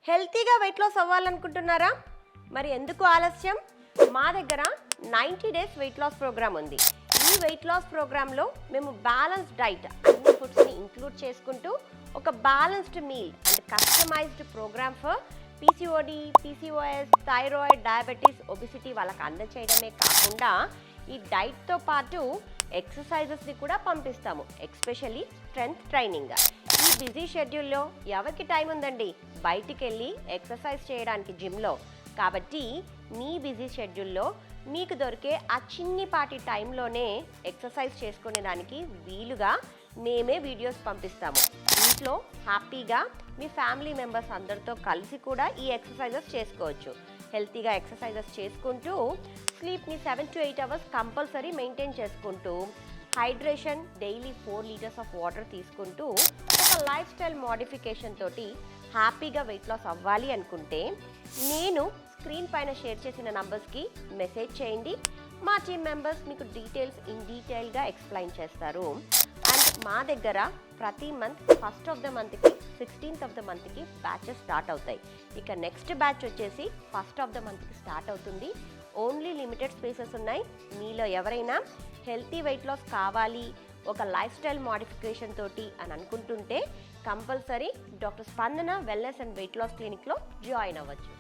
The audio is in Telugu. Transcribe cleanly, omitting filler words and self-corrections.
హెల్తీగా వెయిట్ లాస్ అవ్వాలనుకుంటున్నారా? మరి ఎందుకు ఆలస్యం? మా దగ్గర 90 డేస్ వెయిట్ లాస్ ప్రోగ్రామ్ ఉంది. ఈ వెయిట్ లాస్ ప్రోగ్రాంలో మేము బ్యాలెన్స్ డైట్ అన్ని ఫుడ్స్ని ఇంక్లూడ్ చేసుకుంటూ ఒక balanced meal and customised programme for PCOD, PCOS, thyroid, diabetes, obesity వాళ్ళకి అందచేయడమే కాకుండా ఈ డైట్తో పాటు ఎక్సర్సైజెస్ని కూడా పంపిస్తాము, ఎస్పెషల్లీ స్ట్రెంగ్త్ ట్రైనింగ్. ఈ బిజీ షెడ్యూల్లో ఎవరికి టైం ఉందండి బయటికి వెళ్ళి ఎక్సర్సైజ్ చేయడానికి జిమ్లో? కాబట్టి మీ బిజీ షెడ్యూల్లో మీకు దొరికే ఆ చిన్నిపాటి టైంలోనే ఎక్సర్సైజ్ చేసుకునేదానికి వీలుగా మేమే వీడియోస్ పంపిస్తాము. ఇంట్లో హ్యాపీగా మీ ఫ్యామిలీ మెంబర్స్ అందరితో కలిసి కూడా ఈ ఎక్సర్సైజెస్ చేసుకోవచ్చు. హెల్తీగా ఎక్సర్సైజెస్ చేసుకుంటూ స్లీప్ని 7 to 8 అవర్స్ కంపల్సరీ మెయింటైన్ చేసుకుంటూ hydration daily 4 litres of water తీసుకుంటూ ఒక లైఫ్ స్టైల్ మోడిఫికేషన్ తోటి హ్యాపీగా వెయిట్ లాస్ అవ్వాలి అనుకుంటే నేను స్క్రీన్ పైన షేర్ చేసిన నంబర్స్కి మెసేజ్ చేయండి. మా టీమ్ మెంబర్స్ మీకు డీటెయిల్గా ఎక్స్ప్లెయిన్ చేస్తారు. అండ్ మా దగ్గర ప్రతి మంత్ 1st of the monthకి 16th of the monthకి బ్యాచెస్ స్టార్ట్ అవుతాయి. ఇక నెక్స్ట్ బ్యాచ్ వచ్చేసి 1st of the monthకి స్టార్ట్ అవుతుంది. ఓన్లీ లిమిటెడ్ స్పేసెస్ ఉన్నాయి. మీలో ఎవరైనా హెల్తీ వెయిట్ లాస్ కావాలి, ఒక లైఫ్ స్టైల్ మోడిఫికేషన్ తోటి అని అనుకుంటుంటే compulsory doctor Spandana wellness and weight loss క్లినిక్లో జాయిన్ అవ్వచ్చు.